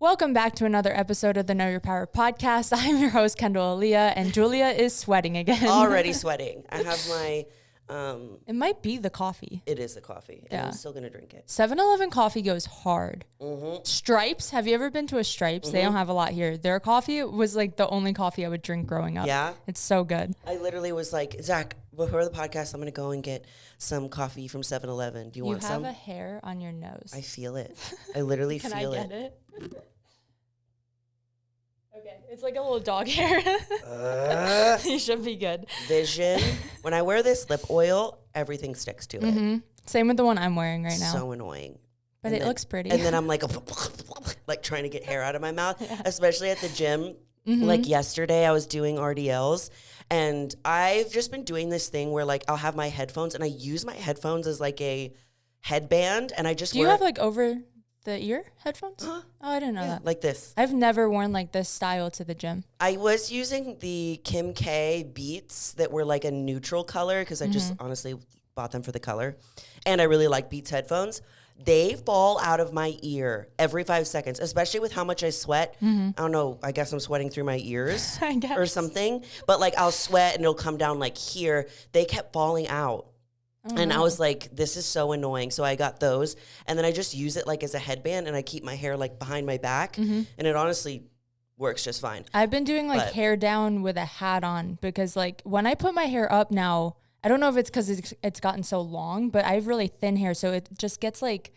Welcome back to another episode of the Know Your Power podcast. I'm your host, Kendall Aaliyah, and Julia is sweating again. Already sweating. I have my... it might be the coffee. It is the coffee, and I'm still going to drink it. 7-Eleven coffee goes hard. Mm-hmm. Stripes, have you ever been to a Stripes? Mm-hmm. They don't have a lot here. Their coffee was like the only coffee I would drink growing up. Yeah? It's so good. I literally was like, Zach, before the podcast, I'm going to go and get some coffee from 7-Eleven. Do you want some? You have a hair on your nose. I feel it. I literally feel it. Can I get it? Okay, it's like a little dog hair. You should be good. Vision. When I wear this lip oil, everything sticks to it. Mm-hmm. Same with the one I'm wearing right now. So annoying. But it looks pretty. And then I'm like trying to get hair out of my mouth, especially at the gym. Mm-hmm. Like yesterday, I was doing RDLs, and I've just been doing this thing where like I'll have my headphones, and I use my headphones as like a headband, and I just Do you have like over the ear headphones? Oh, I didn't know that. Like this. I've never worn like this style to the gym. I was using the Kim K Beats that were like a neutral color because I just honestly bought them for the color. And I really like Beats headphones. They fall out of my ear every 5 seconds, especially with how much I sweat. I don't know. I guess I'm sweating through my ears or something. But like I'll sweat and it'll come down like here. They kept falling out. And I was like, this is so annoying. So I got those. And then I just use it like as a headband, and I keep my hair like behind my back. And it honestly works just fine. I've been doing like hair down with a hat on because like when I put my hair up now, I don't know if it's because it's gotten so long, but I have really thin hair. So it just gets like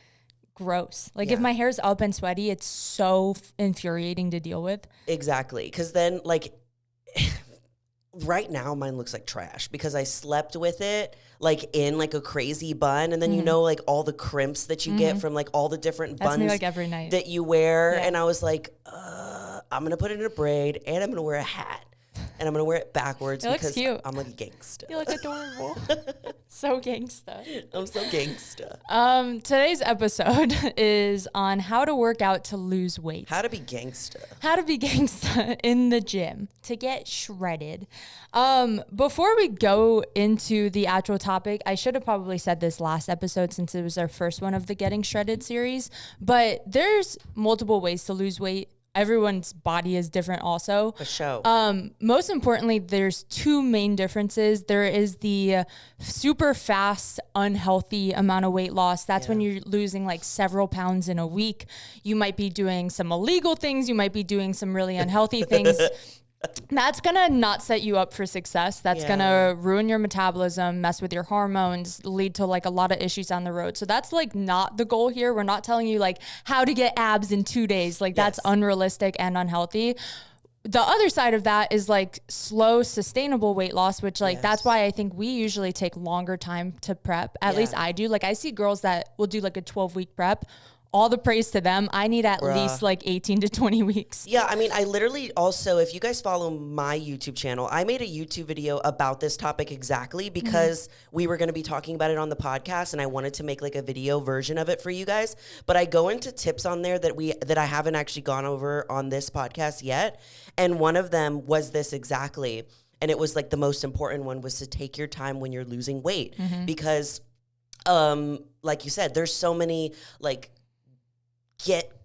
gross. Like if my hair's up and sweaty, it's so infuriating to deal with. Exactly. Because then like... right now mine looks like trash because I slept with it like in like a crazy bun, and then you know like all the crimps that you get from like all the different buns me, like, every night that you wear, and I was like I'm gonna put it in a braid and I'm gonna wear a hat and I'm gonna wear it backwards because cute. I'm like a gangsta. You look adorable. So gangsta. I'm so gangsta. Today's episode is on how to work out to lose weight. How to be gangsta. How to be gangsta in the gym to get shredded. Before we go into the actual topic, I should have probably said this last episode since it was our first one of the Getting Shredded series, but there's multiple ways to lose weight. Everyone's body is different also. For sure. Most importantly, there's two main differences. There is the super fast, unhealthy amount of weight loss. That's when you're losing like several pounds in a week. You might be doing some illegal things. You might be doing some really unhealthy things. That's going to not set you up for success. That's going to ruin your metabolism, mess with your hormones, lead to like a lot of issues on the road. So that's like not the goal here. We're not telling you like how to get abs in 2 days. Like that's unrealistic and unhealthy. The other side of that is like slow, sustainable weight loss, which like that's why I think we usually take longer time to prep. At least I do. Like I see girls that will do like a 12-week prep. All the praise to them. I need at least like 18 to 20 weeks. Yeah, I mean, I literally also, if you guys follow my YouTube channel, I made a YouTube video about this topic exactly because we were going to be talking about it on the podcast, and I wanted to make like a video version of it for you guys. But I go into tips on there that I haven't actually gone over on this podcast yet. And one of them was this exactly. And it was like the most important one was to take your time when you're losing weight because, like you said, there's so many like get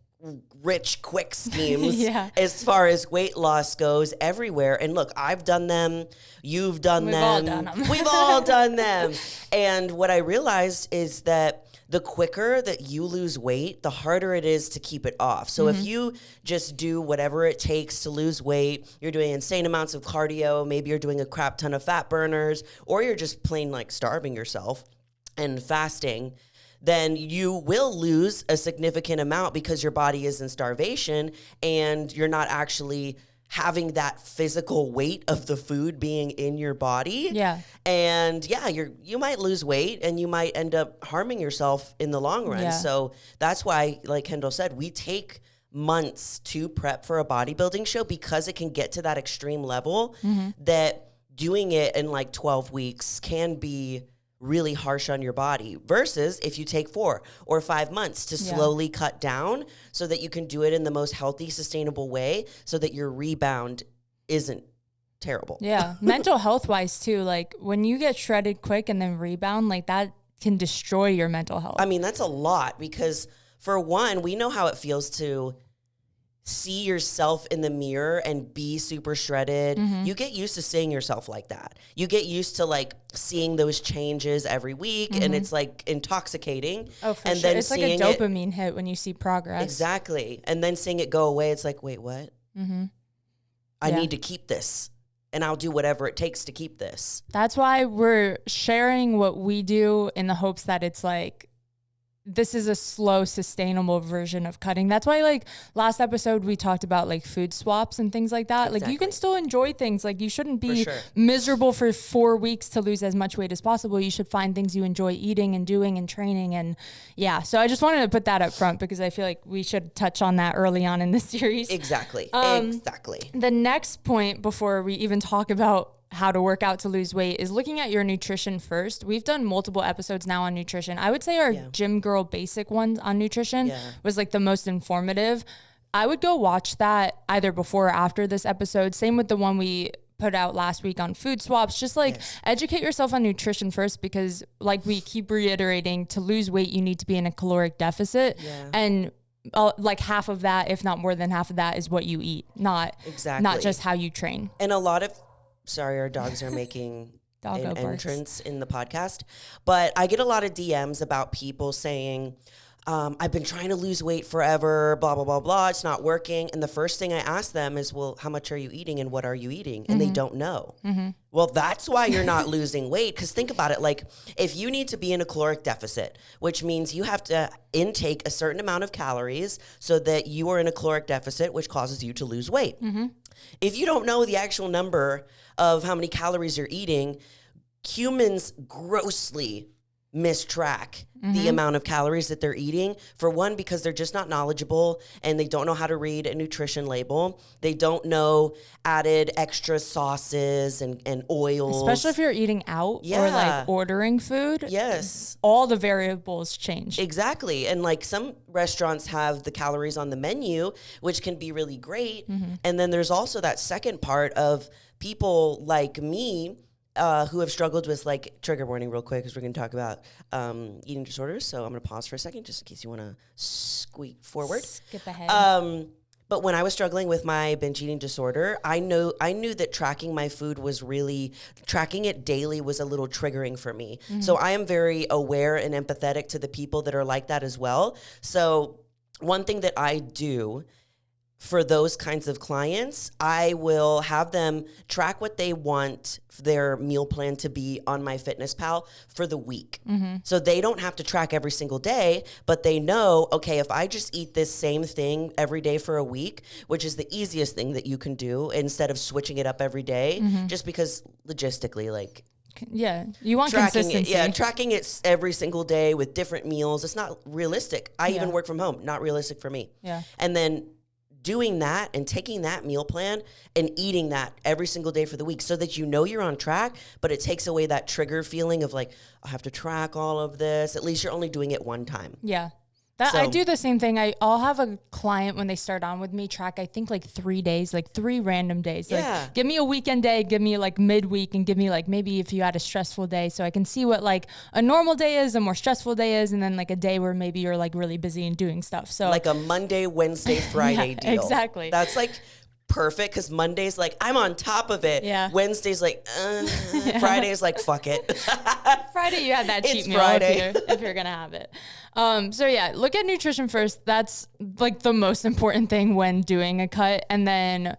rich quick schemes as far as weight loss goes everywhere. And look, I've done them. You've done them. All done them. We've all done them. And what I realized is that the quicker that you lose weight, the harder it is to keep it off. So if you just do whatever it takes to lose weight, you're doing insane amounts of cardio, maybe you're doing a crap ton of fat burners, or you're just plain like starving yourself and fasting, then you will lose a significant amount because your body is in starvation and you're not actually having that physical weight of the food being in your body. Yeah. And you might lose weight and you might end up harming yourself in the long run. Yeah. So that's why, like Kendall said, we take months to prep for a bodybuilding show because it can get to that extreme level that doing it in like 12 weeks can be really harsh on your body versus if you take 4 or 5 months to slowly cut down so that you can do it in the most healthy, sustainable way so that your rebound isn't terrible. Yeah. Mental health wise too, like when you get shredded quick and then rebound, like that can destroy your mental health. I mean, that's a lot because for one, we know how it feels to see yourself in the mirror and be super shredded, you get used to seeing yourself like that. You get used to like seeing those changes every week, and it's like intoxicating. Oh, for and sure. then It's like a dopamine hit when you see progress. Exactly. And then seeing it go away, it's like, wait, what? I need to keep this. And I'll do whatever it takes to keep this. That's why we're sharing what we do in the hopes that it's like, this is a slow, sustainable version of cutting. That's why, like, last episode, we talked about, like, food swaps and things like that. Exactly. Like, you can still enjoy things. Like, you shouldn't be miserable for 4 weeks to lose as much weight as possible. You should find things you enjoy eating and doing and training. And, yeah, so I just wanted to put that up front because I feel like we should touch on that early on in the series. Exactly. Exactly. The next point before we even talk about how to work out to lose weight is looking at your nutrition first. We've done multiple episodes now on nutrition. I would say our Gym Girl Basic one on nutrition was like the most informative. I would go watch that either before or after this episode. Same with the one we put out last week on food swaps. Just like educate yourself on nutrition first, because like we keep reiterating, to lose weight, you need to be in a caloric deficit. And like half of that, if not more than half of that, is what you eat, not just how you train. And a lot of sorry, our dogs are making an entrance in the podcast. But I get a lot of DMs about people saying, I've been trying to lose weight forever, blah, blah, blah, blah. It's not working. And the first thing I ask them is, well, how much are you eating and what are you eating? And they don't know. Well, that's why you're not losing weight. Because think about it. Like, if you need to be in a caloric deficit, which means you have to intake a certain amount of calories so that you are in a caloric deficit, which causes you to lose weight. If you don't know the actual number of how many calories you're eating, humans grossly mistrack the amount of calories that they're eating. For one, because they're just not knowledgeable and they don't know how to read a nutrition label. They don't know added extra sauces and oils. Especially if you're eating out or like ordering food. Yes. All the variables change. Exactly. And like some restaurants have the calories on the menu, which can be really great. And then there's also that second part of people like me who have struggled with, like, trigger warning real quick, because we're going to talk about eating disorders. So I'm going to pause for a second just in case you want to squeak forward. Skip ahead. But when I was struggling with my binge eating disorder, I knew that tracking my food tracking it daily was a little triggering for me. So I am very aware and empathetic to the people that are like that as well. So one thing that I do for those kinds of clients, I will have them track what they want their meal plan to be on MyFitnessPal for the week. So they don't have to track every single day, but they know, okay, if I just eat this same thing every day for a week, which is the easiest thing that you can do instead of switching it up every day, just because logistically, like, you want consistency. Tracking it every single day with different meals, it's not realistic. I even work from home, not realistic for me. And then doing that and taking that meal plan and eating that every single day for the week so that you know you're on track, but it takes away that trigger feeling of like, I have to track all of this. At least you're only doing it one time. I do the same thing. I'll have a client when they start on with me track, I think like 3 days, like 3 random days. Like, give me a weekend day, give me like midweek, and give me like maybe if you had a stressful day, so I can see what like a normal day is, a more stressful day is, and then like a day where maybe you're like really busy and doing stuff. So like a Monday, Wednesday, Friday deal. Exactly. That's like perfect, because Monday's like, I'm on top of it. Wednesday's like, Friday's like, fuck it. Friday, you had that cheat meal if you're going to have it. So yeah, look at nutrition first. That's like the most important thing when doing a cut. And then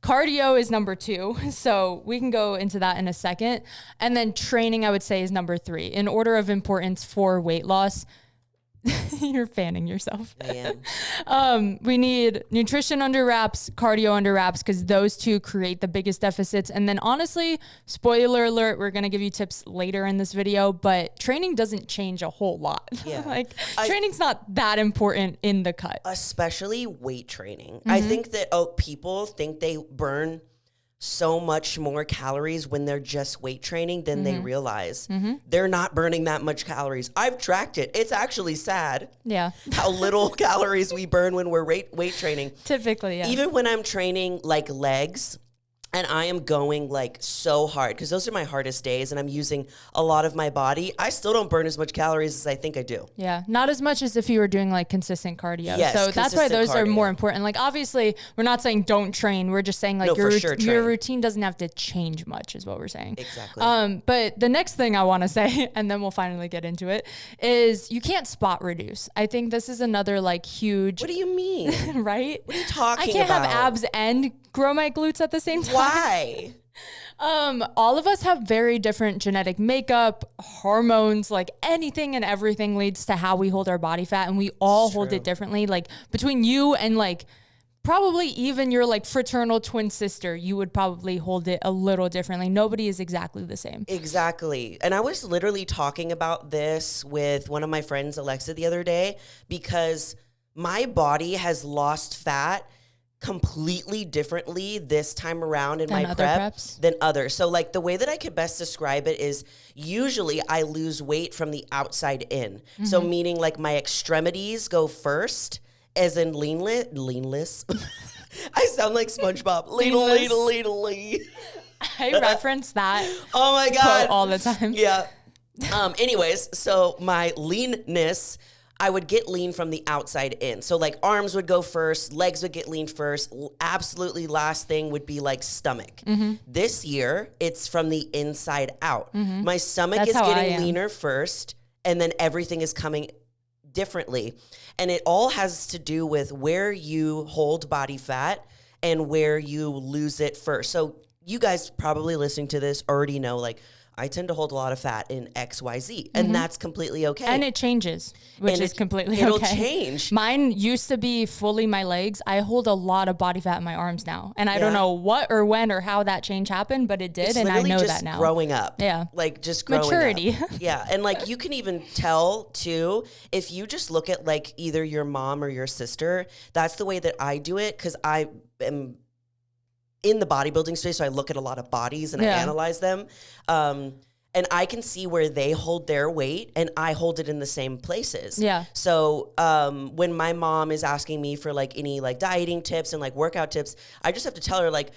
cardio is number 2. So we can go into that in a second. And then training, I would say, is number 3 in order of importance for weight loss. You're fanning yourself. I am. We need nutrition under wraps, cardio under wraps, because those two create the biggest deficits. And then honestly, spoiler alert, we're going to give you tips later in this video, but training doesn't change a whole lot. Like training's not that important in the cut. Especially weight training. I think that people think they burn so much more calories when they're just weight training than they realize. They're not burning that much calories. I've tracked it. It's actually sad. How little calories we burn when we're weight training. Typically, Even when I'm training like legs, and I am going like so hard because those are my hardest days and I'm using a lot of my body, I still don't burn as much calories as I think I do. Yeah, not as much as if you were doing like consistent cardio. Yes, so that's why those are more cardio. important. Like obviously, we're not saying don't train. We're just saying like No, for sure, your train. routine doesn't have to change much is what we're saying. Exactly. But the next thing I want to say, and then we'll finally get into it, is you can't spot reduce. I think this is another like huge. What do you mean? Right? What are you talking I can't about? have abs and grow my glutes at the same time. Why? All of us have very different genetic makeup, hormones, like anything and everything leads to how we hold our body fat, and we all hold it differently. Like between you and like probably even your like fraternal twin sister, you would probably hold it a little differently. Nobody is exactly the same. Exactly. And I was literally talking about this with one of my friends, Alexa, the other day, because my body has lost fat completely differently this time around in my prep than others. So like the way that I could best describe it is usually I lose weight from the outside in. Mm-hmm. So meaning like my extremities go first, as in leanless. I sound like SpongeBob. Lean. I reference that. Oh my God. All the time. Yeah. Anyways, so my leanness, I would get lean from the outside in. So like arms would go first, legs would get lean first. Absolutely last thing would be like stomach. Mm-hmm. This year, it's from the inside out. Mm-hmm. My stomach is getting leaner first, and then everything is coming differently. And it all has to do with where you hold body fat and where you lose it first. So you guys probably listening to this already know, like, I tend to hold a lot of fat in XYZ, and that's completely okay. And it changes, which is completely okay. It'll change. Mine used to be fully my legs. I hold a lot of body fat in my arms now. And I don't know what or when or how that change happened, but it did. It's and I know just that now. Growing up. Yeah. Like just growing Maturity. up. Yeah. And like you can even tell too, if you just look at like either your mom or your sister, that's the way that I do it, because I am in the bodybuilding space, so I look at a lot of bodies and I analyze them. And I can see where they hold their weight and I hold it in the same places. Yeah. So when my mom is asking me for like any like dieting tips and like workout tips, I just have to tell her like,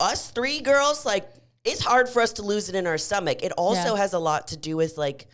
us three girls, like it's hard for us to lose it in our stomach. It also has a lot to do with like,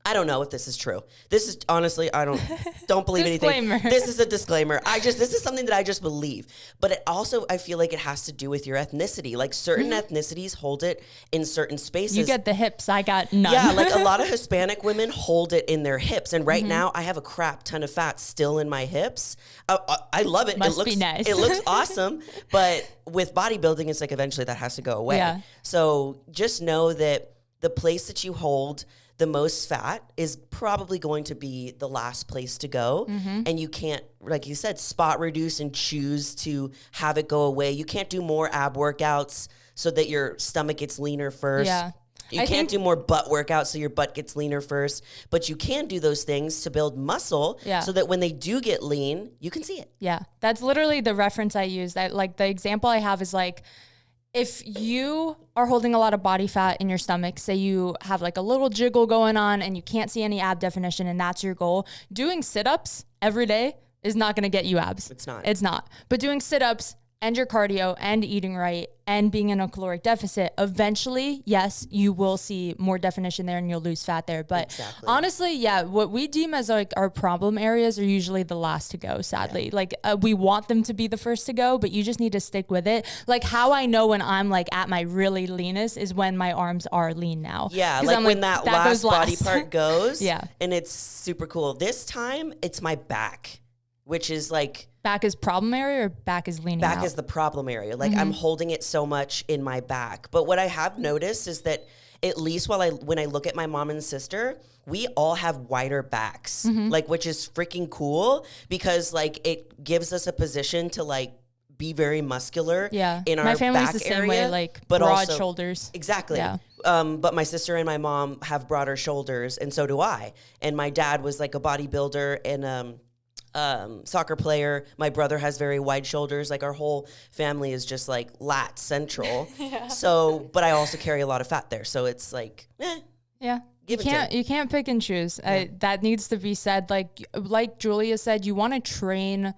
I don't know if this is true. This is honestly, I don't believe anything. This is a disclaimer. This is something that I just believe. But it also, I feel like it has to do with your ethnicity. Like certain ethnicities hold it in certain spaces. You get the hips. I got none. Yeah, like a lot of Hispanic women hold it in their hips. And right now I have a crap ton of fat still in my hips. I love it. Must be nice. It looks awesome. But with bodybuilding, it's like eventually that has to go away. Yeah. So just know that the place that you hold the most fat is probably going to be the last place to go. Mm-hmm. And you can't, like you said, spot reduce and choose to have it go away. You can't do more ab workouts so that your stomach gets leaner first. Yeah. You can't do more butt workouts so your butt gets leaner first. But you can do those things to build muscle so that when they do get lean, you can see it. Yeah. That's literally the reference I use. That like the example I have is like, if you are holding a lot of body fat in your stomach, say you have like a little jiggle going on and you can't see any ab definition and that's your goal, doing sit-ups every day is not going to get you abs. It's not. But doing sit-ups and your cardio and eating right and being in a caloric deficit, eventually, yes, you will see more definition there and you'll lose fat there. But honestly, what we deem as like our problem areas are usually the last to go, sadly. Yeah. Like we want them to be the first to go, but you just need to stick with it. Like how I know when I'm like at my really leanest is when my arms are lean now. Yeah, like when that last body part goes. Yeah. And it's super cool. This time, it's my back, which is like... Back is problem area or back is leaning Back out? is the problem area. Like I'm holding it so much in my back. But what I have noticed is that at least when I look at my mom and sister, we all have wider backs, like, which is freaking cool because like it gives us a position to like be very muscular in our back area. My family's the same way, like but broad also, shoulders. Exactly. Yeah. But my sister and my mom have broader shoulders and so do I. And my dad was like a bodybuilder and soccer player. My brother has very wide shoulders. Like our whole family is just like lat central. So, but I also carry a lot of fat there. So it's like, You can't pick and choose. That needs to be said. Like Julia said, you want to train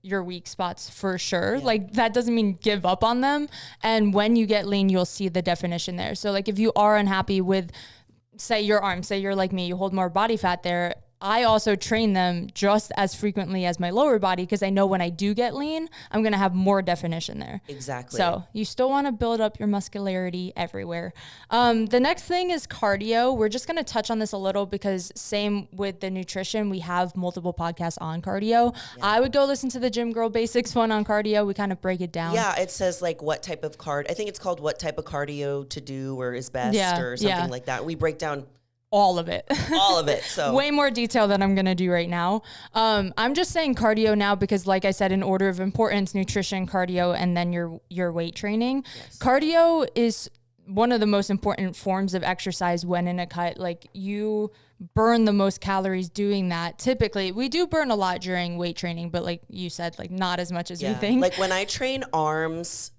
your weak spots for sure. Yeah. Like that doesn't mean give up on them. And when you get lean, you'll see the definition there. So like if you are unhappy with, say, your arms, say you're like me, you hold more body fat there. I also train them just as frequently as my lower body because I know when I do get lean, I'm going to have more definition there. Exactly. So you still want to build up your muscularity everywhere. The next thing is cardio. We're just going to touch on this a little because same with the nutrition, we have multiple podcasts on cardio. Yeah. I would go listen to the Gym Girl Basics one on cardio. We kind of break it down. Yeah, it says like what type of I think it's called what type of cardio to do or is best or something like that. We break down all of it. So way more detail than I'm going to do right now. I'm just saying cardio now because like I said, in order of importance, nutrition, cardio, and then your weight training. Yes. Cardio is one of the most important forms of exercise when in a cut. Like you burn the most calories doing that. Typically, we do burn a lot during weight training, but like you said, like not as much as we think. Like when I train arms,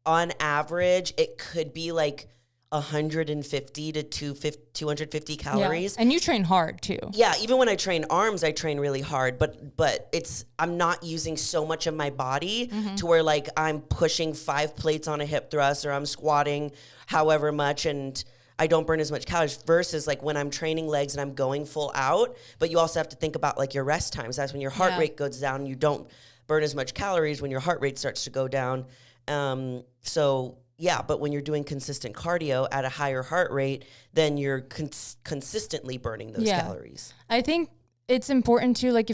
on average, it could be like 150 to 250 calories. Yeah. And you train hard too. Yeah, even when I train arms, I train really hard, but I'm not using so much of my body to where like I'm pushing 5 plates on a hip thrust or I'm squatting however much and I don't burn as much calories versus like when I'm training legs and I'm going full out, but you also have to think about like your rest times. That's when your heart rate goes down. You don't burn as much calories when your heart rate starts to go down. Yeah, but when you're doing consistent cardio at a higher heart rate, then you're consistently burning those calories. I think it's important too, like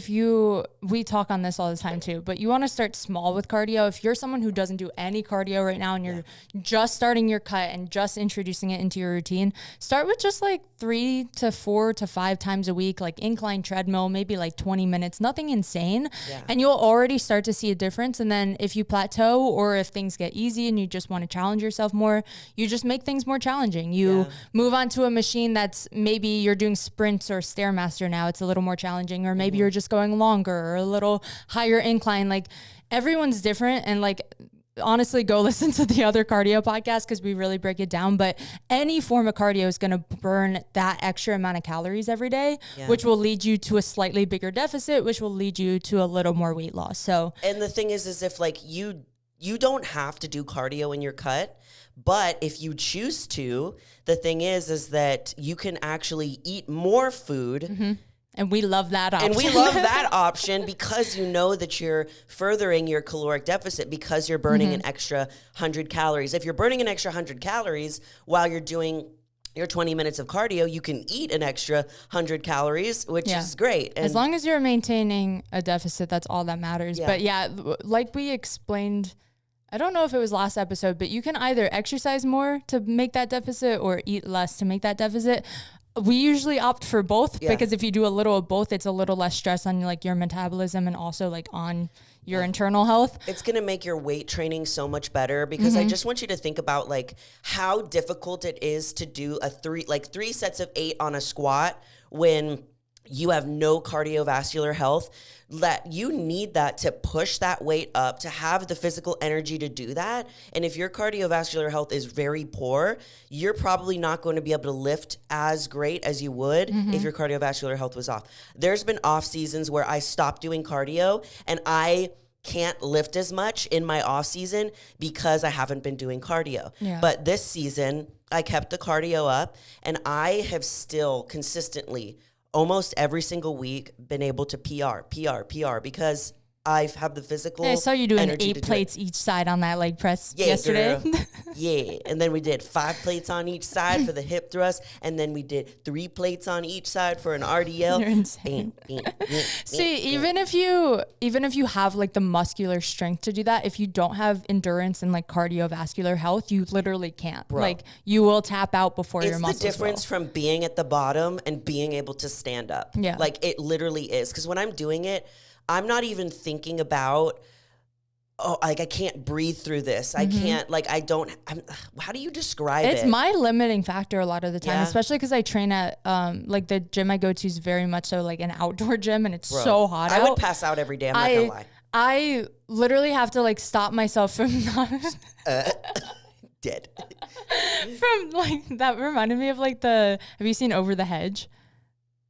we talk on this all the time too, but you want to start small with cardio. If you're someone who doesn't do any cardio right now and you're just starting your cut and just introducing it into your routine, start with just like 3 to 4 to 5 times a week, like incline treadmill, maybe like 20 minutes, nothing insane. Yeah. And you'll already start to see a difference. And then if you plateau or if things get easy and you just want to challenge yourself more, you just make things more challenging. You move on to a machine that's maybe you're doing sprints or Stairmaster now. It's a little more challenging, or maybe you're just going longer or a little higher incline. Like everyone's different, and like honestly go listen to the other cardio podcast because we really break it down. But any form of cardio is going to burn that extra amount of calories every day, which will lead you to a slightly bigger deficit, which will lead you to a little more weight loss. So, and the thing is if like you don't have to do cardio in your cut, but if you choose to, the thing is that you can actually eat more food. And we love that option. And we love that option because you know that you're furthering your caloric deficit because you're burning an extra 100 calories. If you're burning an extra 100 calories while you're doing your 20 minutes of cardio, you can eat an extra 100 calories, which is great. And as long as you're maintaining a deficit, that's all that matters. But like we explained, I don't know if it was last episode, but you can either exercise more to make that deficit or eat less to make that deficit. We usually opt for both because if you do a little of both, it's a little less stress on like your metabolism and also like on your internal health. It's going to make your weight training so much better because I just want you to think about like how difficult it is to do 3 sets of 8 on a squat when you have no cardiovascular health. That you need that to push that weight up, to have the physical energy to do that. And if your cardiovascular health is very poor, you're probably not going to be able to lift as great as you would if your cardiovascular health was off. There's been off seasons where I stopped doing cardio and I can't lift as much in my off season because I haven't been doing cardio. Yeah. But this season, I kept the cardio up and I have still consistently almost every single week been able to PR because I have the physical I saw you doing 8 plates each side on that leg press yesterday. And then we did 5 plates on each side for the hip thrust, and then we did 3 plates on each side for an RDL. You're insane. See, even if you have like the muscular strength to do that, if you don't have endurance and like cardiovascular health, you literally can't. Bro. Like you will tap out before your muscles. It's the difference from being at the bottom and being able to stand up. Yeah. Like it literally is. Because when I'm doing it, I'm not even thinking about, I can't breathe through this. I can't, how do you describe it? It's my limiting factor a lot of the time, especially because I train at, like the gym I go to is very much so like an outdoor gym and it's so hot out. I would pass out every day, I'm not gonna lie. I literally have to like stop myself from not... Dead. From like, that reminded me of like have you seen Over the Hedge?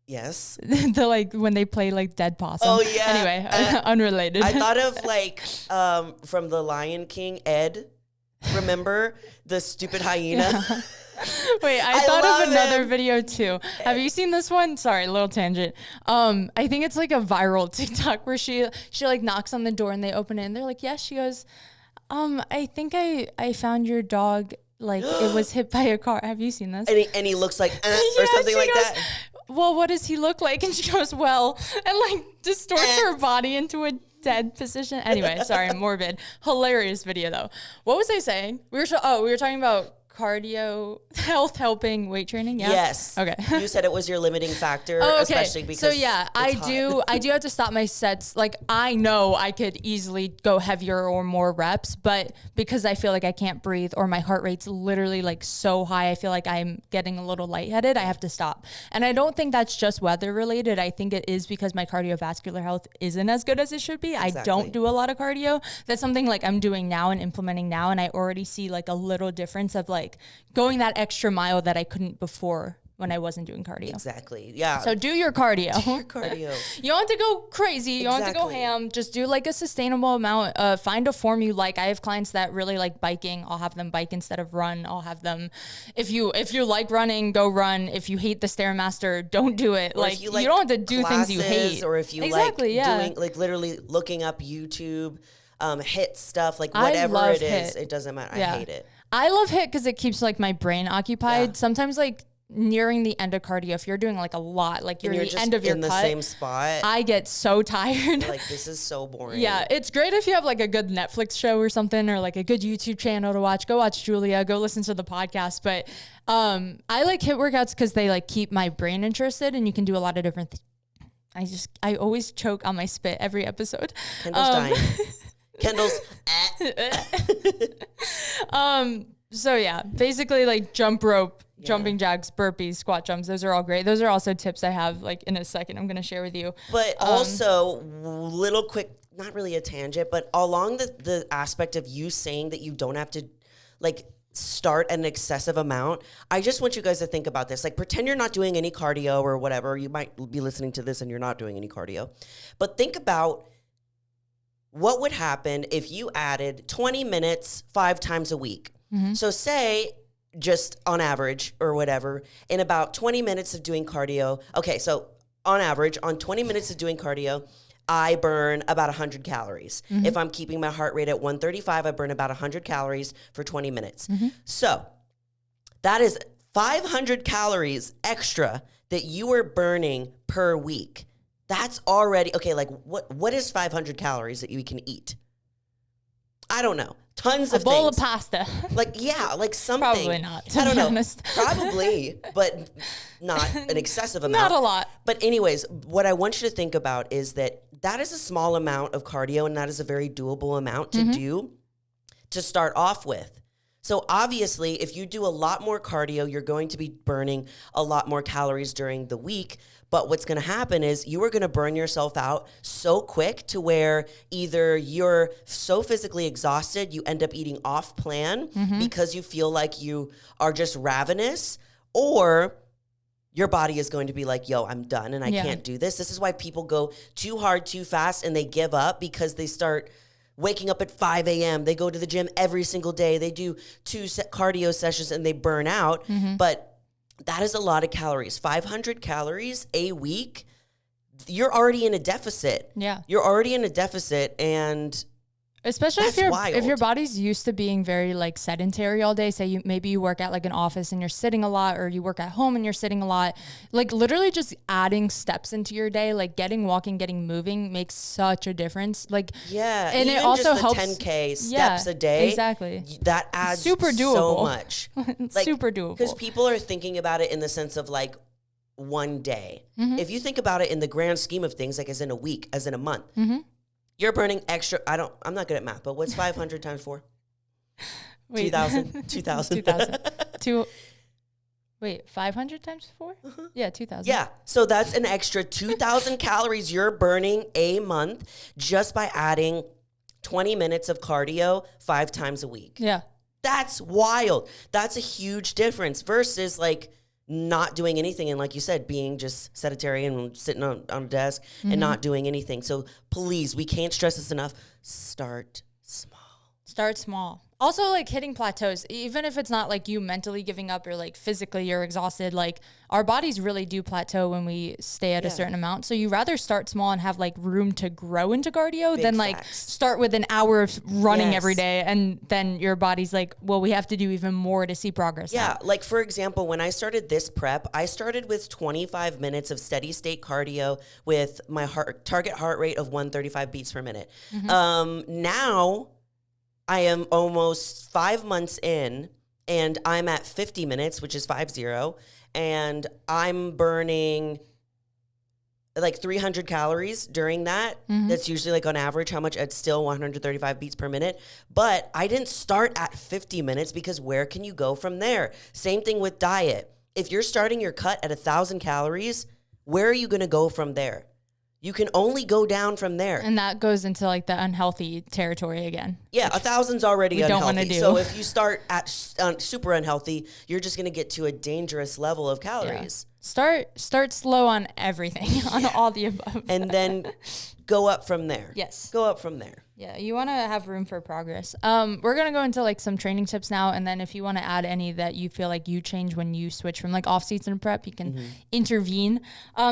Yes. The like when they play like dead possum. Oh yeah. Anyway, unrelated. I thought of like from the Lion King, Ed. Remember the stupid hyena? Yeah. Wait, I thought of another video too. Have you seen this one? Sorry, a little tangent. I think it's like a viral TikTok where she like knocks on the door and they open it and they're like, yes. She goes, I think I found your dog, like it was hit by a car. Have you seen this? And he looks like or something like goes, that. Well, what does he look like? And she goes, well, and like distorts her body into a dead position. Anyway, sorry, morbid. Hilarious video though. What was I saying? We were talking about cardio health helping weight training. Yeah. Yes. Okay. You said it was your limiting factor, okay. especially because so yeah, I do have to stop my sets. Like I know I could easily go heavier or more reps, but because I feel like I can't breathe or my heart rate's literally like so high, I feel like I'm getting a little lightheaded. I have to stop. And I don't think that's just weather related. I think it is because my cardiovascular health isn't as good as it should be. Exactly. I don't do a lot of cardio. That's something like I'm doing now and implementing now. And I already see like a little difference of like going that extra mile that I couldn't before when I wasn't doing cardio. Exactly. Yeah. So do your cardio. Do your cardio. You don't have to go crazy. You don't have to go ham. Just do like a sustainable amount. Find a form you like. I have clients that really like biking. I'll have them bike instead of run. I'll have them, if you like running, go run. If you hate the Stairmaster, don't do it. Or like you don't have to do things you hate. Or if you doing like literally looking up YouTube, HIIT stuff, like whatever it is, it doesn't matter. I hate it. I love HIIT because it keeps like my brain occupied. Yeah. Sometimes like nearing the end of cardio, if you're doing like a lot, like you're at the end of your cut, in the same spot, I get so tired. Like this is so boring. Yeah, it's great if you have like a good Netflix show or something, or like a good YouTube channel to watch. Go watch Julia. Go listen to the podcast. But I like HIIT workouts because they like keep my brain interested, and you can do a lot of different things. I always choke on my spit every episode. Kendall's dying. Kendall's so yeah, basically like jump rope, jumping jacks, burpees, squat jumps. Those are all great. Those are also tips I have like in a second I'm going to share with you. But also little quick, not really a tangent, but along the aspect of you saying that you don't have to like start an excessive amount. I just want you guys to think about this. Like pretend you're not doing any cardio or whatever. You might be listening to this and you're not doing any cardio, but think about what would happen if you added 20 minutes 5 times a week? Mm-hmm. So say just on average or whatever, in about 20 minutes of doing cardio. Okay, so on average, on 20 minutes of doing cardio, I burn about 100 calories. Mm-hmm. If I'm keeping my heart rate at 135, I burn about 100 calories for 20 minutes. Mm-hmm. So that is 500 calories extra that you are burning per week. That's already, okay, like what is 500 calories that you can eat? I don't know. Tons of things. A bowl of pasta. Like, yeah, like something. Probably not, I don't know. Honest. Probably, but not an excessive amount. Not a lot. But anyways, what I want you to think about is that is a small amount of cardio, and that is a very doable amount to do to start off with. So obviously, if you do a lot more cardio, you're going to be burning a lot more calories during the week. But what's going to happen is you are going to burn yourself out so quick to where either you're so physically exhausted, you end up eating off plan because you feel like you are just ravenous, or your body is going to be like, yo, I'm done and I can't do this. This is why people go too hard, too fast, and they give up because they start waking up at 5 a.m. They go to the gym every single day. They do 2 cardio sessions and they burn out. But that is a lot of calories. 500 calories a week, you're already in a deficit. Yeah. You're already in a deficit, and especially if your body's used to being very like sedentary all day. Say maybe you work at like an office and you're sitting a lot, or you work at home and you're sitting a lot. Like literally just adding steps into your day, like walking, getting moving makes such a difference. Like and it also just helps 10K steps a day. Exactly. That adds super doable. So much. Like, super doable. Because people are thinking about it in the sense of like one day. If you think about it in the grand scheme of things, like as in a week, as in a month. You're burning extra. I'm not good at math, but what's 500 times 4? 2,000. 2,000. Wait, 500 times 4? Yeah, 2,000. Yeah. So that's an extra 2,000 calories you're burning a month just by adding 20 minutes of cardio 5 times a week. Yeah. That's wild. That's a huge difference versus like not doing anything. And like you said, being just sedentary and sitting on a desk and not doing anything. So please, we can't stress this enough. Start small. Start small. Also, like hitting plateaus, even if it's not like you mentally giving up or like physically you're exhausted, like our bodies really do plateau when we stay at a certain amount. So you rather start small and have like room to grow into cardio than like start with an hour of running every day. And then your body's like, well, we have to do even more to see progress. Yeah. now. Like for example, when I started this prep, I started with 25 minutes of steady state cardio with my target heart rate of 135 beats per minute. Now I am almost 5 months in and I'm at 50 minutes, which is 50. And I'm burning like 300 calories during that. That's usually like on average how much. It's still 135 beats per minute. But I didn't start at 50 minutes because where can you go from there? Same thing with diet. If you're starting your cut at 1,000 calories, where are you going to go from there? You can only go down from there. And that goes into like the unhealthy territory again. Yeah, 1,000's already unhealthy. Don't want to do. So if you start at super unhealthy, you're just going to get to a dangerous level of calories. Start slow on everything, on all the above. And then go up from there. Yes. Go up from there. Yeah, you want to have room for progress. We're going to go into like some training tips now. And then if you want to add any that you feel like you change when you switch from like off season prep, you can intervene.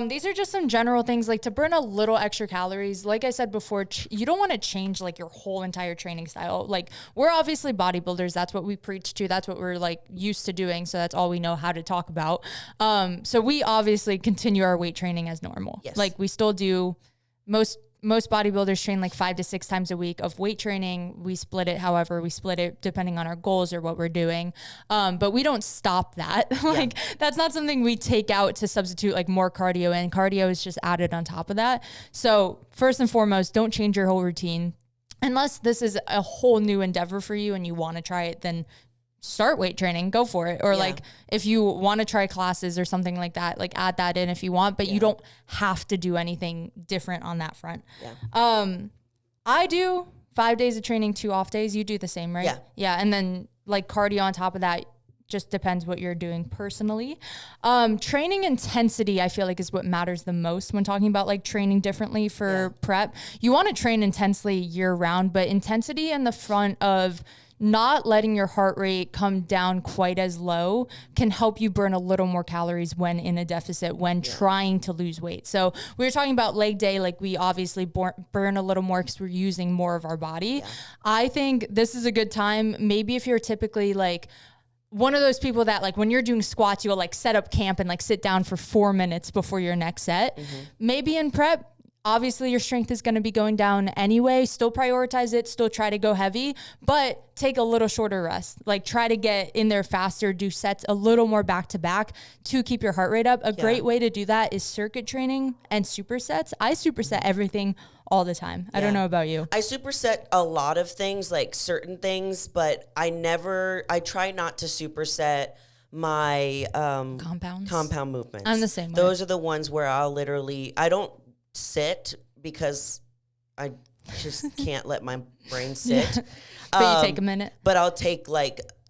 These are just some general things like to burn a little extra calories. Like I said before, you don't want to change like your whole entire training style. Like we're obviously bodybuilders. That's what we preach to. That's what we're like used to doing. So that's all we know how to talk about. So we obviously continue our weight training as normal. Yes. Like we still do most bodybuilders train like 5 to 6 times a week of weight training. We split it however we split it depending on our goals or what we're doing. But we don't stop that. Like that's not something we take out to substitute like more cardio in. Cardio is just added on top of that. So first and foremost, don't change your whole routine. Unless this is a whole new endeavor for you and you want to try it, then start weight training, go for it. Or like if you want to try classes or something like that, like add that in if you want, but you don't have to do anything different on that front. I do 5 days of training, 2 off days. You do the same, right? Yeah. And then like cardio on top of that, just depends what you're doing personally. Training intensity, I feel like is what matters the most when talking about like training differently for prep. You want to train intensely year round, but intensity in the front of not letting your heart rate come down quite as low can help you burn a little more calories when in a deficit, when trying to lose weight. So we were talking about leg day, like we obviously burn a little more because we're using more of our body. I think this is a good time. Maybe if you're typically like one of those people that like when you're doing squats, you'll like set up camp and like sit down for 4 minutes before your next set. Maybe in prep, obviously your strength is going to be going down anyway. Still prioritize it, still try to go heavy, but take a little shorter rest. Like try to get in there faster, do sets a little more back to back to keep your heart rate up. A great way to do that is circuit training and supersets. I superset everything all the time. I don't know about you. I superset a lot of things, like certain things, but I try not to superset my compound movements. I'm the same way. Those are the ones where I don't sit because I just can't let my brain sit. But you take a minute. But I'll take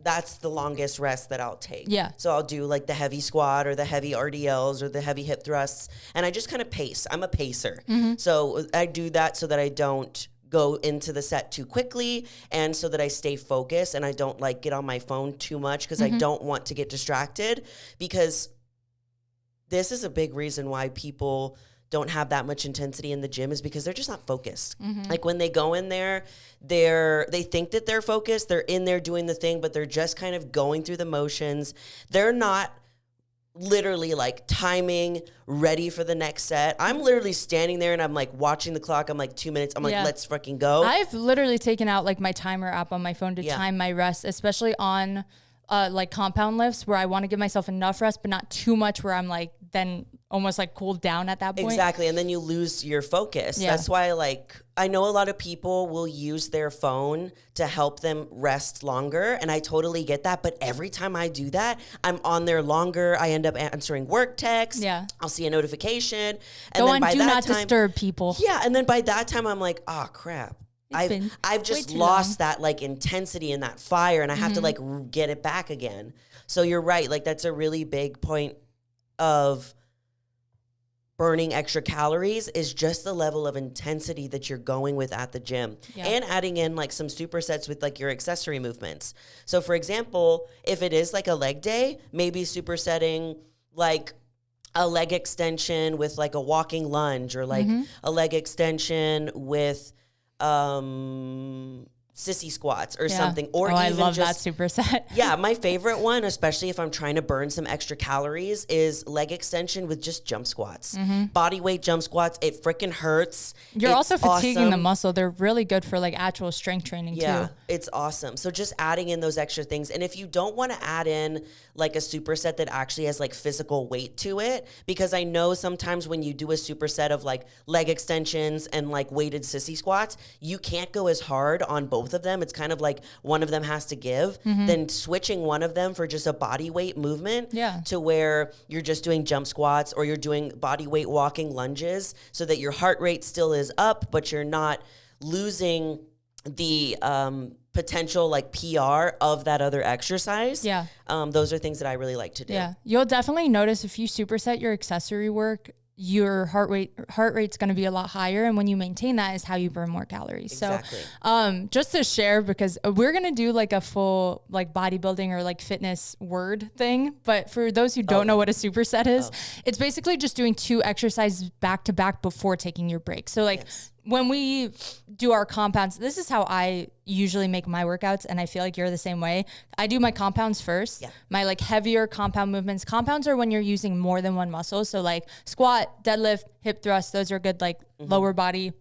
that's the longest rest that I'll take. Yeah. So I'll do like the heavy squat or the heavy RDLs or the heavy hip thrusts. And I just kind of pace. I'm a pacer. So I do that so that I don't go into the set too quickly and so that I stay focused and I don't like get on my phone too much because I don't want to get distracted, because this is a big reason why people don't have that much intensity in the gym is because they're just not focused. Like when they go in there, they think that they're focused. They're in there doing the thing, but they're just kind of going through the motions. They're not literally like timing, ready for the next set. I'm literally standing there and I'm like watching the clock. I'm like 2 minutes. I'm like, let's fucking go. I've literally taken out like my timer app on my phone to time my rest, especially on like compound lifts where I want to give myself enough rest, but not too much where I'm like then almost like cooled down at that point. Exactly. And then you lose your focus. That's why I know a lot of people will use their phone to help them rest longer. And I totally get that. But every time I do that, I'm on there longer. I end up answering work texts. Yeah. I'll see a notification. And Go then on by do that not time, disturb people. Yeah. And then by that time, I'm like, oh, crap. I've just lost that like intensity and that fire, and I have to like get it back again. So you're right. Like that's a really big point of burning extra calories is just the level of intensity that you're going with at the gym, and adding in like some supersets with like your accessory movements. So for example, if it is like a leg day, maybe supersetting like a leg extension with like a walking lunge, or like a leg extension with sissy squats or something, or even I love just, that superset. Yeah, my favorite one, especially if I'm trying to burn some extra calories, is leg extension with just jump squats. Body weight jump squats. It freaking hurts. You're also fatiguing the muscle. They're really good for like actual strength training too. It's awesome. So just adding in those extra things. And if you don't want to add in like a superset that actually has like physical weight to it, because I know sometimes when you do a superset of like leg extensions and like weighted sissy squats, you can't go as hard on both of them. It's kind of like one of them has to give. Then switching one of them for just a body weight movement to where you're just doing jump squats, or you're doing body weight walking lunges, so that your heart rate still is up, but you're not losing the potential like PR of that other exercise. Those are things that I really like to do. You'll definitely notice if you superset your accessory work, your heart rate's going to be a lot higher, and when you maintain that is how you burn more calories. Exactly. So just to share, because we're going to do like a full like bodybuilding or like fitness word thing, but for those who don't know what a superset is, it's basically just doing 2 exercises back to back before taking your break. So like when we do our compounds, this is how I usually make my workouts, and I feel like you're the same way. I do my compounds first, my like heavier compound movements. Compounds are when you're using more than one muscle. So like squat, deadlift, hip thrust, those are good like lower body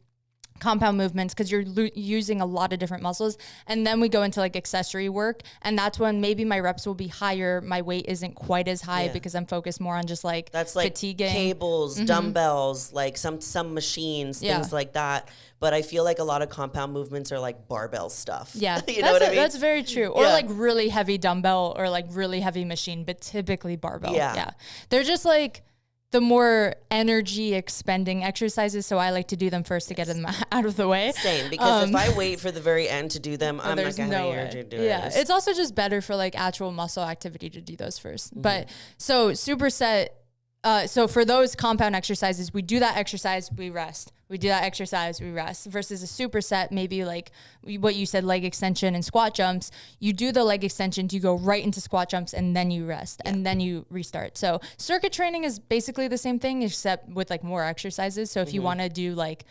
compound movements, because you're using a lot of different muscles. And then we go into like accessory work, and that's when maybe my reps will be higher, my weight isn't quite as high because I'm focused more on just like that's like fatiguing. Cables, dumbbells, like some machines, things like that. But I feel like a lot of compound movements are like barbell stuff. You know what I mean? That's very true. Or like really heavy dumbbell or like really heavy machine, but typically barbell. They're just like the more energy expending exercises, so I like to do them first to get them out of the way. Same, because if I wait for the very end to do them, I'm not going to have energy to do it. It's also just better for like actual muscle activity to do those first. But so superset, so for those compound exercises, we do that exercise, we rest. We do that exercise, we rest. Versus a superset, maybe like what you said, leg extension and squat jumps. You do the leg extensions, you go right into squat jumps, and then you rest, and then you restart. So circuit training is basically the same thing, except with like more exercises. So if you want to do like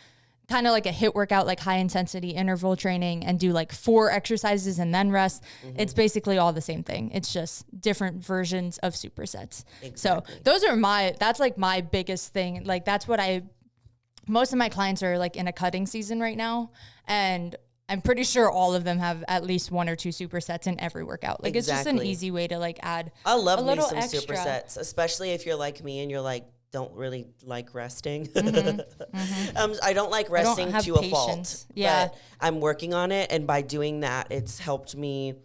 kind of like a HIIT workout, like high intensity interval training, and do like 4 exercises and then rest, it's basically all the same thing. It's just different versions of supersets. So those are that's like my biggest thing. Like that's what most of my clients are like in a cutting season right now, and I'm pretty sure all of them have at least 1 or 2 supersets in every workout. Like it's just an easy way to like add I love a little some extra supersets, especially if you're like me and you're like, don't really like resting. I don't like resting to a fault. But I'm working on it, and by doing that, it's helped me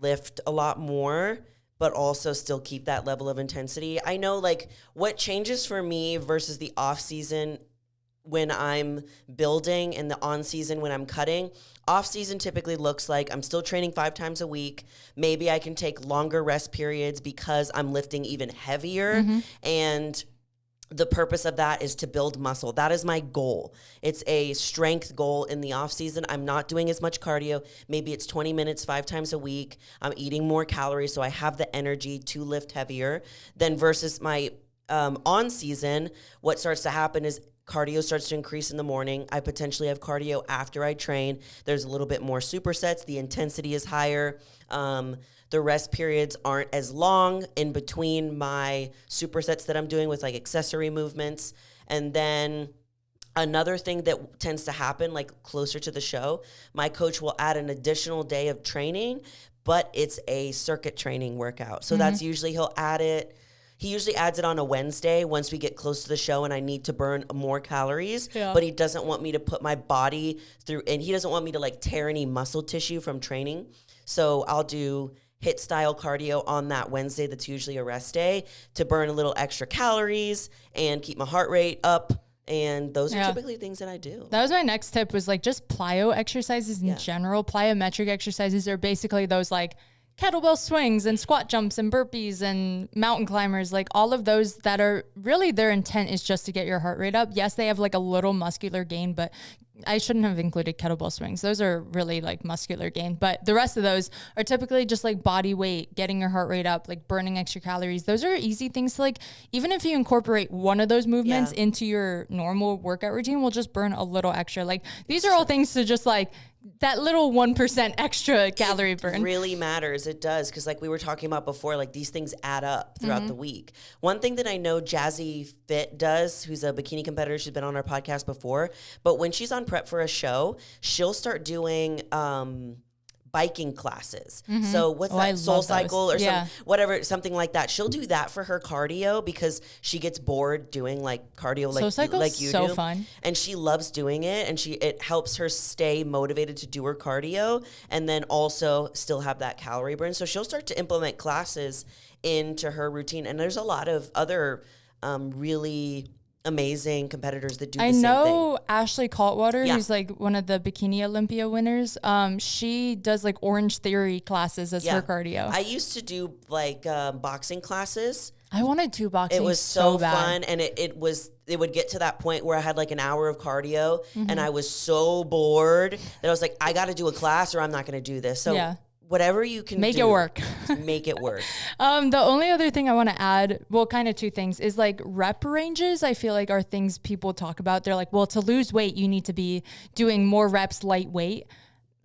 lift a lot more, but also still keep that level of intensity. I know like what changes for me versus the off season when I'm building and the on season when I'm cutting. Off season typically looks like I'm still training 5 times a week. Maybe I can take longer rest periods because I'm lifting even heavier. And the purpose of that is to build muscle. That is my goal. It's a strength goal in the off season. I'm not doing as much cardio. Maybe it's 20 minutes, 5 times a week. I'm eating more calories, so I have the energy to lift heavier. Then versus my on season, what starts to happen is cardio starts to increase in the morning. I potentially have cardio after I train. There's a little bit more supersets. The intensity is higher. The rest periods aren't as long in between my supersets that I'm doing with like accessory movements. And then another thing that tends to happen like closer to the show, my coach will add an additional day of training, but it's a circuit training workout. So that's usually he usually adds it on a Wednesday once we get close to the show and I need to burn more calories, but he doesn't want me to put my body through, and he doesn't want me to like tear any muscle tissue from training. So I'll do HIIT style cardio on that Wednesday. That's usually a rest day to burn a little extra calories and keep my heart rate up And those are typically things that I do. That was my next tip, was like just plyo exercises in general. Plyometric exercises are basically those like kettlebell swings and squat jumps and burpees and mountain climbers, like all of those that are really, their intent is just to get your heart rate up. Yes, they have like a little muscular gain, but I shouldn't have included kettlebell swings. Those are really like muscular gain, but the rest of those are typically just like body weight, getting your heart rate up, like burning extra calories. Those are easy things to like, even if you incorporate one of those movements into your normal workout routine, will just burn a little extra. Like these are all things to just like, that little 1% extra calorie burn really matters. It does. Cause like we were talking about before, like these things add up throughout the week. One thing that I know Jazzy Fit does, who's a bikini competitor, she's been on our podcast before, but when she's on prep for a show, she'll start doing, biking classes. So what's that, Soul Cycle or something like that. She'll do that for her cardio because she gets bored doing like cardio like you do. Fun. And she loves doing it, and it helps her stay motivated to do her cardio and then also still have that calorie burn. So she'll start to implement classes into her routine, and there's a lot of other really amazing competitors that do the same thing. I know Ashley Kaltwater, who's like one of the Bikini Olympia winners. She does like Orange Theory classes as her cardio. I used to do like boxing classes. I wanted to boxing. It was so fun, and it would get to that point where I had like an hour of cardio, and I was so bored that I was like, I got to do a class or I'm not going to do this. So whatever you can make it work. Make it work. The only other thing I want to add, well, kind of two things, is like rep ranges. I feel like are things people talk about. They're like, well, to lose weight, you need to be doing more reps lightweight.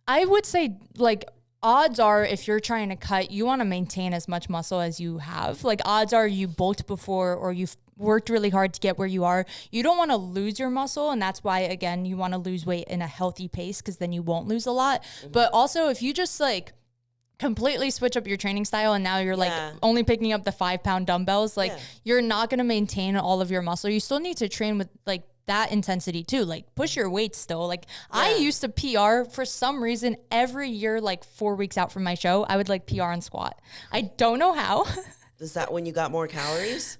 I would say like odds are if you're trying to cut, you want to maintain as much muscle as you have. Like odds are you bulked before or you've worked really hard to get where you are. You don't want to lose your muscle. And that's why, again, you want to lose weight in a healthy pace because then you won't lose a lot. But also if you just like completely switch up your training style and now you're like only picking up the 5-pound dumbbells, like you're not going to maintain all of your muscle. You still need to train with like that intensity too, like push your weight still. Like I used to PR for some reason every year, like 4 weeks out from my show, I would like PR and squat. I don't know how. Is that when you got more calories?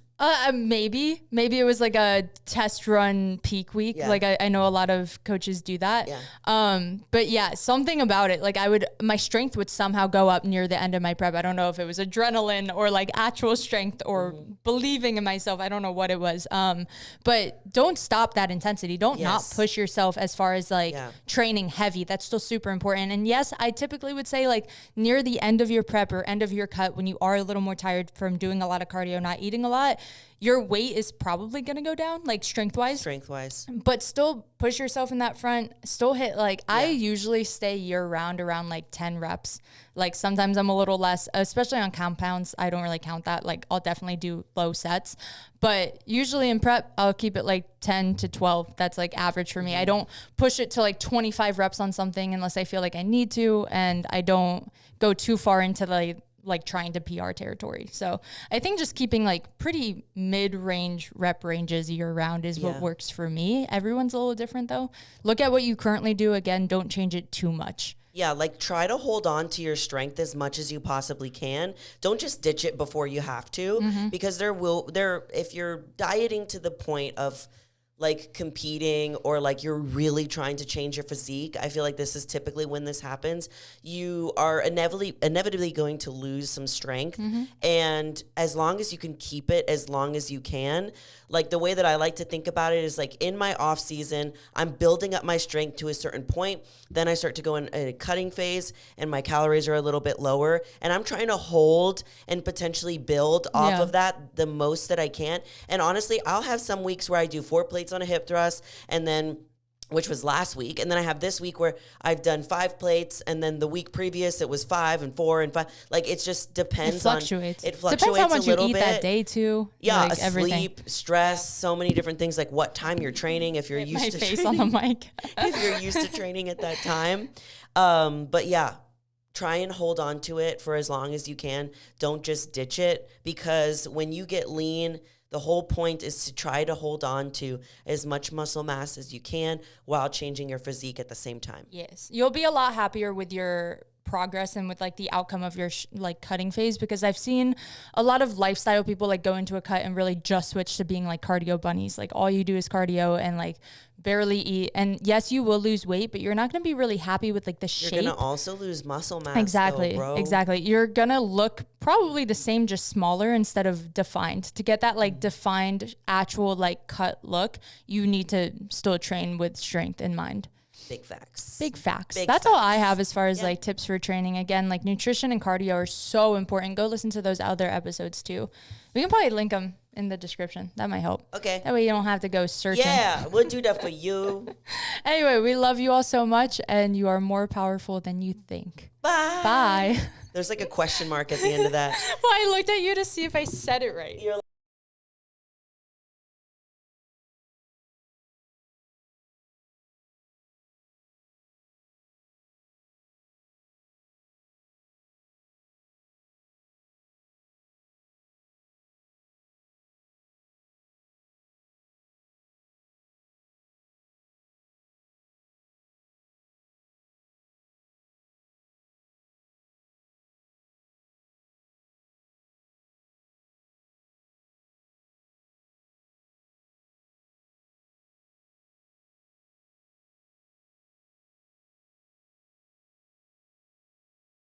Maybe it was like a test run peak week. Like I know a lot of coaches do that. But yeah, something about it. Like my strength would somehow go up near the end of my prep. I don't know if it was adrenaline or like actual strength or believing in myself. I don't know what it was. But don't stop that intensity. Don't not push yourself as far as like training heavy. That's still super important. And yes, I typically would say like near the end of your prep or end of your cut, when you are a little more tired from doing a lot of cardio, not eating a lot, your weight is probably going to go down, like strength-wise. But still push yourself in that front. Still hit, like, I usually stay year-round around, like, 10 reps. Like, sometimes I'm a little less, especially on compounds. I don't really count that. Like, I'll definitely do low sets. But usually in prep, I'll keep it, like, 10 to 12. That's, like, average for me. I don't push it to, like, 25 reps on something unless I feel like I need to. And I don't go too far into, like trying to PR territory. So I think just keeping like pretty mid-range rep ranges year round is what works for me. Everyone's a little different though. Look at what you currently do. Again, don't change it too much. Yeah, like try to hold on to your strength as much as you possibly can. Don't just ditch it before you have to, because if you're dieting to the point of like competing or like you're really trying to change your physique, I feel like this is typically when this happens. You are inevitably going to lose some strength. And as long as you can keep it as long as you can, like the way that I like to think about it is like in my off season, I'm building up my strength to a certain point. Then I start to go in a cutting phase and my calories are a little bit lower. And I'm trying to hold and potentially build off of that the most that I can. And honestly, I'll have some weeks where I do 4 plates on a hip thrust, and then, which was last week, and then I have this week where I've done 5 plates, and then the week previous it was 5 and 4 and 5. Like it just depends. It fluctuates. Depends how much a little you eat bit that day too. Yeah, like sleep, stress, so many different things. Like what time you're training, if you're used to face training, on the mic. if you're used to training at that time. But yeah. Try and hold on to it for as long as you can. Don't just ditch it, because when you get lean, the whole point is to try to hold on to as much muscle mass as you can while changing your physique at the same time. Yes. You'll be a lot happier with your progress and with like the outcome of your like cutting phase, because I've seen a lot of lifestyle people like go into a cut and really just switch to being like cardio bunnies. Like all you do is cardio and like barely eat. And yes, you will lose weight, but you're not going to be really happy with like the shape. You're going to also lose muscle mass. Exactly. Though, bro. Exactly. You're going to look probably the same, just smaller instead of defined. To get that like defined actual like cut look, you need to still train with strength in mind. Big facts. Big facts. Big That's facts. all I have as far as like tips for training. Again, like nutrition and cardio are so important. Go listen to those other episodes too. We can probably link them in the description. That might help. Okay. That way you don't have to go searching. Yeah, we'll do that for you. Anyway, we love you all so much, and you are more powerful than you think. Bye. Bye. There's like a question mark at the end of that. Well, I looked at you to see if I said it right. You're